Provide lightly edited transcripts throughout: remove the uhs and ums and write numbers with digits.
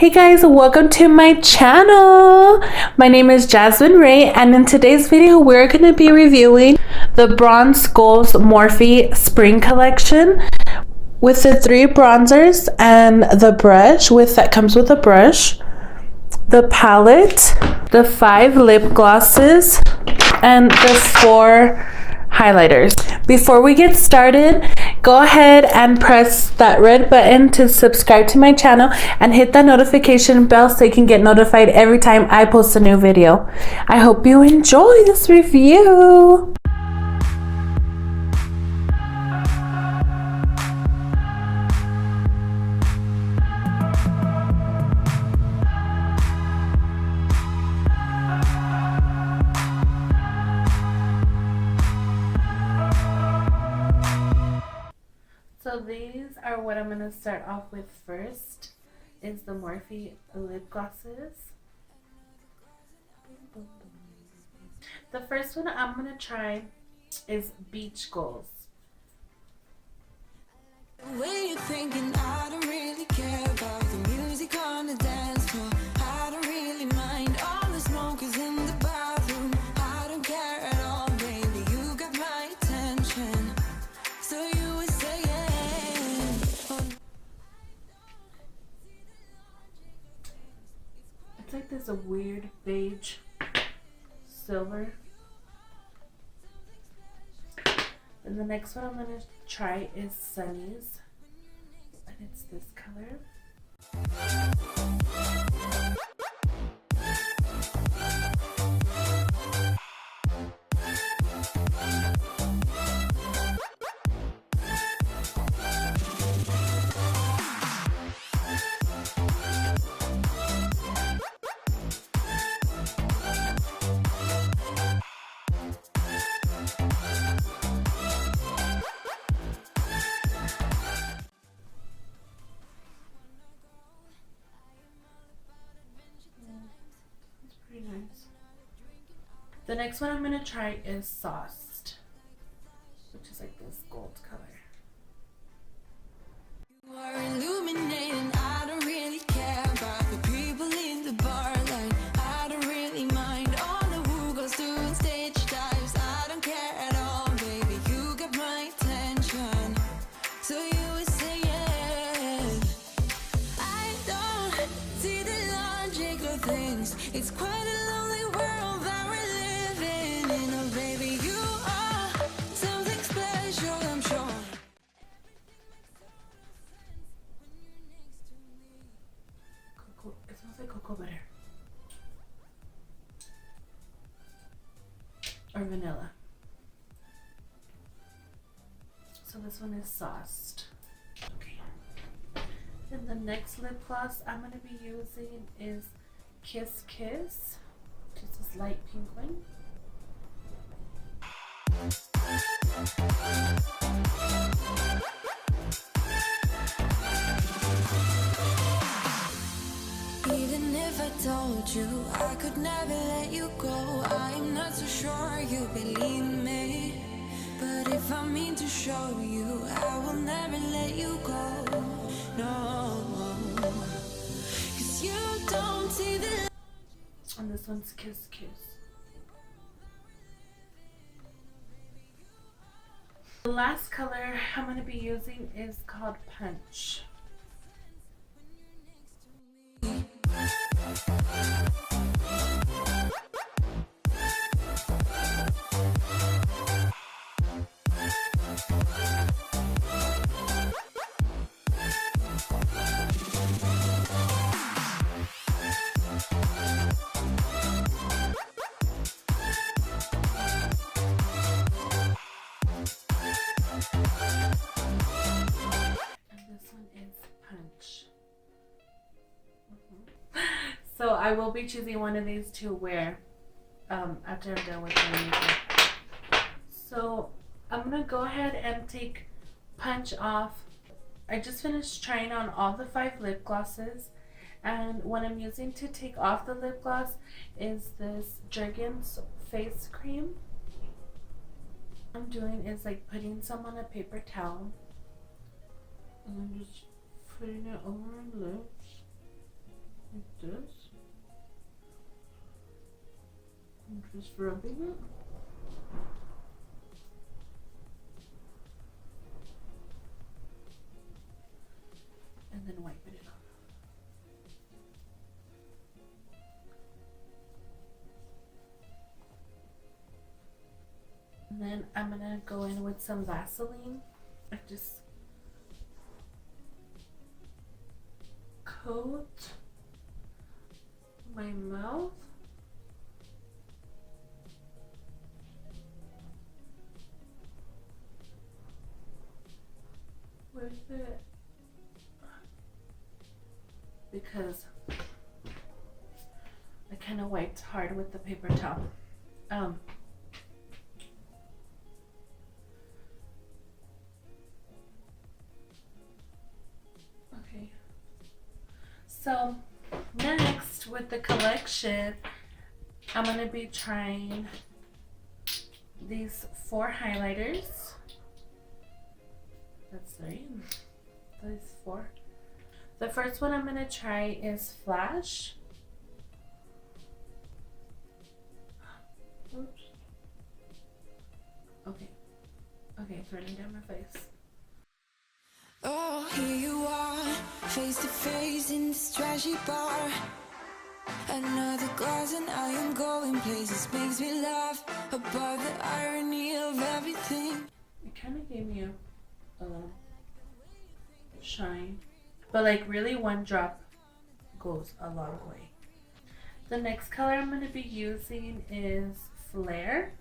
Hey guys, welcome to my channel. My name is Jasmine Rae, and in today's video we're going to be reviewing the Bronze Goals Morphe Spring Collection with the 3 bronzers and the brush that comes with a brush, the palette, the 5 lip glosses, and the 4 highlighters. Before we get started, go ahead and press that red button to subscribe to my channel and hit that notification bell so you can get notified every time I post a new video. I hope you enjoy this review. So these are what I'm going to start off with first, is the Morphe lip glosses. The first one I'm going to try is Beach Goals. When you're thinking, I don't really care about the music on the dance floor. I don't really mind all the smokers in the bathroom. I don't care at all, baby. You got my attention. So you were saying, it's like this weird beige silver. And the next one I'm going to try is Sunny's, and it's this color. Pretty nice. The next one I'm going to try is Sauced, which is like this gold color. you are illuminating. I don't really care about the people in the bar line. I don't really mind all the who goes doing stage dives. I don't care at all, baby. You got my attention. So you were saying, I don't see the logic of things. It's quite a lonely world that we're living in. Oh, baby, you are something special, I'm sure. Cocoa, it smells like cocoa butter. Or vanilla. So this one is Sauced. Okay. Then the next lip gloss I'm going to be using is Kiss Kiss, which is this light pink one. Even if I told you I could never let you go, I'm not so sure you believe me. But if I mean to show you, I will never let you go. No, 'cause you don't see the. And this one's Kiss Kiss. The last color I'm going to be using is called Punch. So I will be choosing one of these to wear after I'm done with my makeup. So I'm gonna go ahead and take Punch off. I just finished trying on all the 5 lip glosses, and what I'm using to take off the lip gloss is this Jergens face cream. What I'm doing is like putting some on a paper towel and then just putting it over my lips. this. I'm just rubbing it. And then wiping it off. And then I'm gonna go in with some Vaseline. I just coat my mouth. With it because I kind of wiped hard with the paper towel. Okay, so next with the collection, I'm gonna be trying these 4 highlighters. That's 3. These 4. The first one I'm gonna try is Flash. Oops. Okay. Okay, it's running down my face. Oh, here you are, face to face in this trashy bar. Another glass and I am going places. Makes me laugh about the irony of everything. It kind of gave me a shine, but like really 1 drop goes a long way. The next color I'm going to be using is Flare.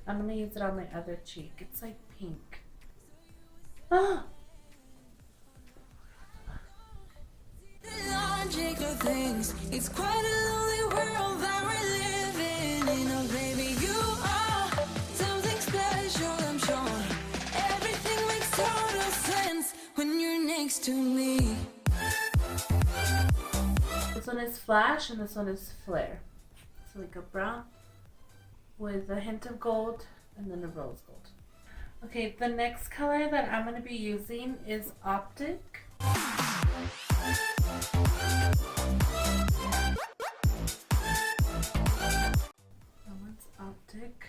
I'm going to use it on my other cheek. It's like pink. Ah! The logic of things, it's quite a lonely world that we're living in. Oh baby, you are something special, I'm sure. Everything makes total sense when you're next to me. This one is Flash and this one is Flare. It's like a brown with a hint of gold and then a rose gold. Okay, the next color that I'm going to be using is Optic. That one's Optic.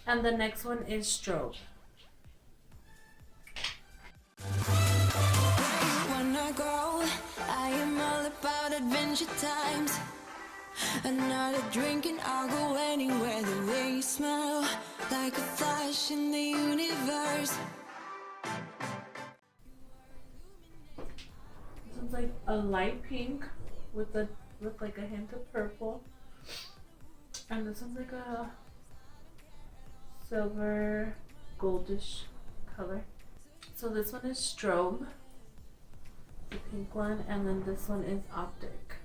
And the next one is Strobe. Wanna go? I am all about adventure times. Another drink and I'll go anywhere. The way you smell, like a flash in the universe. This one's like a light pink with like a hint of purple. And this one's like a silver goldish color. So this one is Strobe, the pink one, and then this one is Optic.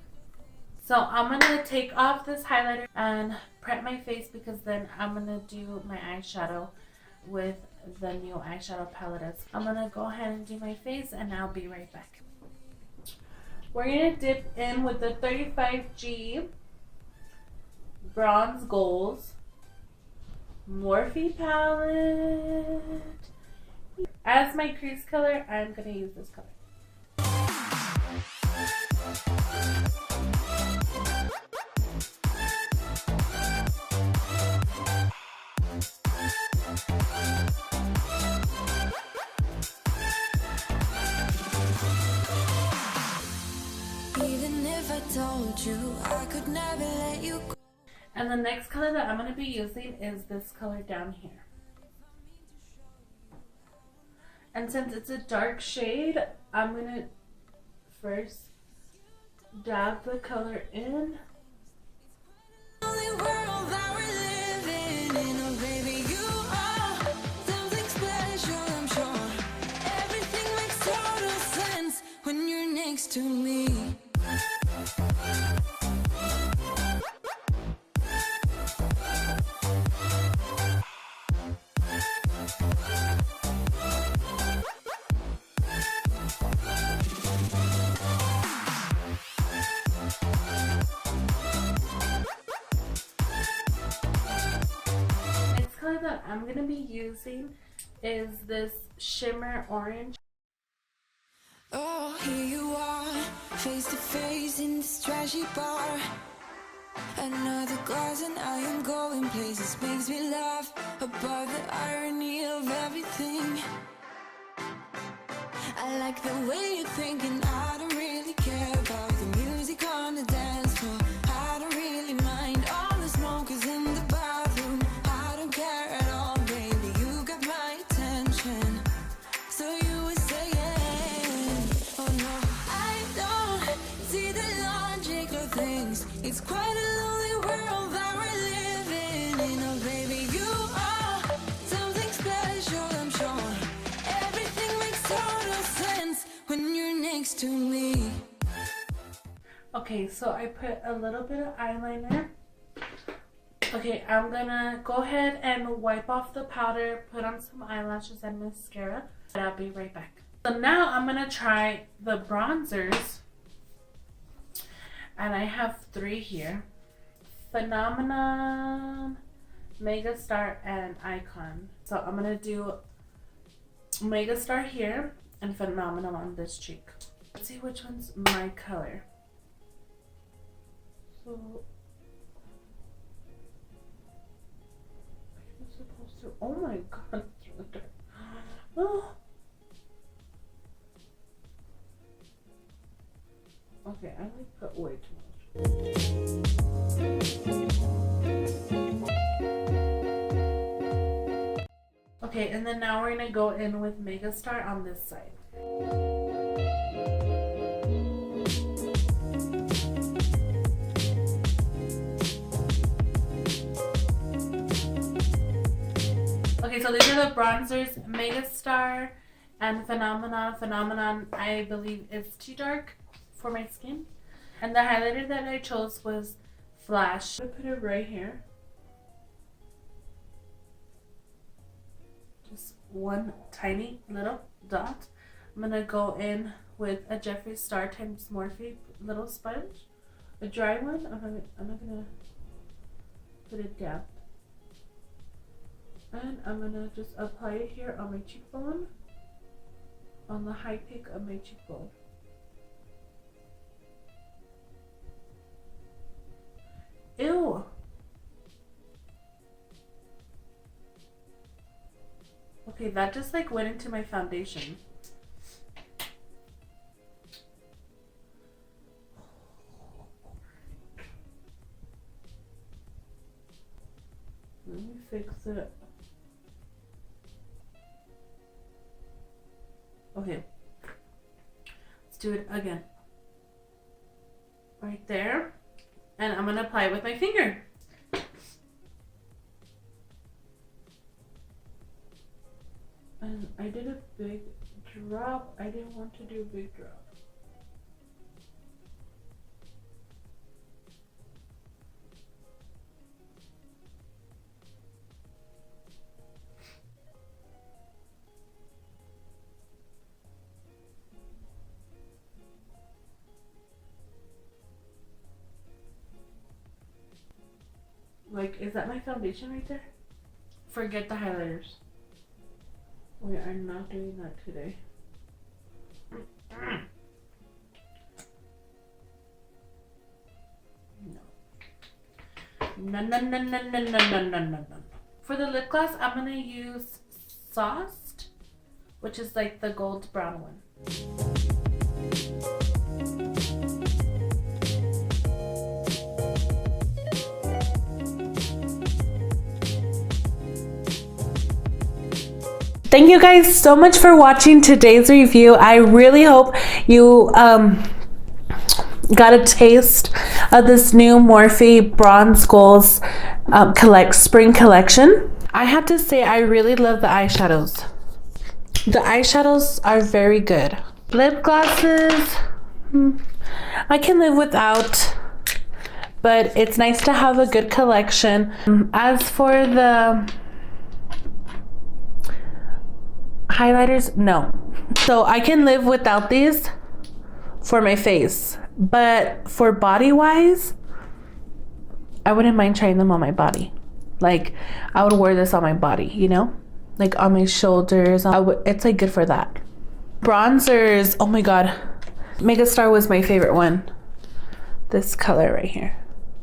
So I'm gonna take off this highlighter and prep my face because then I'm gonna do my eyeshadow with the new eyeshadow palette. I'm gonna go ahead and do my face and I'll be right back. We're gonna dip in with the 35G Bronze Goals Morphe palette. As my crease color, I'm gonna use this color. Even if I told you I could never let you go. And the next color that I'm going to be using is this color down here. And since it's a dark shade, I'm going to first dab the color in. Only world that we're living in. Oh baby, you are something special, I'm sure. Everything makes total sense when you're next to me. Next color that I'm going to be using is this shimmer orange. Oh, here you are, face to face in this trashy bar. Another glass and I am going places. Makes me laugh about the irony of everything. I like the way you're thinking. I don't really care about the music on the dance floor. I don't really mind all the smokers in the bathroom. I don't care at all, baby. You got my attention. So you were saying, oh no, I don't see the logic of things. It's quite a lonely world that we're living in. Oh baby, you are something special, I'm sure. Everything makes total sense when you're next to me. Okay, so I put a little bit of eyeliner. Okay, I'm gonna go ahead and wipe off the powder, put on some eyelashes and mascara, and I'll be right back. So now I'm gonna try the bronzers, and I have 3 here: Phenomenon, Megastar, and Icon. So I'm gonna do Megastar here and Phenomenon on this cheek. Let's see which one's my color. So I'm supposed to, oh my god, it's really dark. Oh. Okay, I like put way too much. Okay, and then now we're gonna go in with Megastar on this side. Okay, so these are the bronzers, Megastar and Phenomenon. Phenomenon, I believe, is too dark for my skin. And the highlighter that I chose was Flash. I'm gonna put it right here. Just one tiny little dot. I'm gonna go in with a Jeffree Star times Morphe little sponge. A dry one. I'm not gonna put it down. And I'm gonna just apply it here on my cheekbone, on the high peak of my cheekbone. Ew! Okay, that just like went into my foundation. Let me fix it. Okay, let's do it again. Right there. And I'm going to apply it with my finger. And I did a big drop. I didn't want to do a big drop. Like, is that my foundation right there? Forget the highlighters. We are not doing that today. No. No. For the lip gloss, I'm gonna use Sauced, which is like the gold brown one. Thank you guys so much for watching today's review. I really hope you got a taste of this new Morphe Bronze Goals spring collection. I have to say, I really love the eyeshadows. The eyeshadows are very good. Lip glosses, I can live without, but it's nice to have a good collection. As for the highlighters, no. So I can live without these for my face, but for body wise, I wouldn't mind trying them on my body. Like, I would wear this on my body, you know, like on my shoulders. It's like good for that. Bronzers. Oh my god. Megastar was my favorite one. This color right here.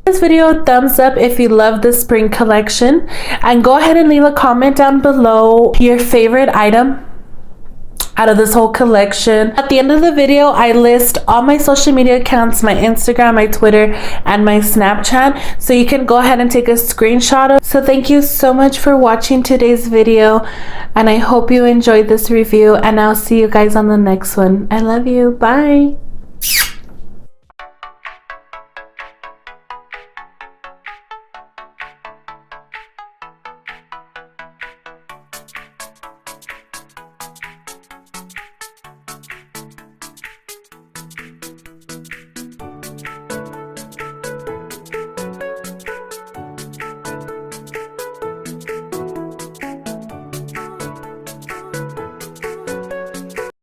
This video, thumbs up if you love the spring collection, and go ahead and leave a comment down below your favorite item out of this whole collection. At the end of the video, I list all my social media accounts, my Instagram, my Twitter, and my Snapchat, so you can go ahead and take a screenshot of. So thank you so much for watching today's video, and I hope you enjoyed this review, and I'll see you guys on the next one. I love you. Bye.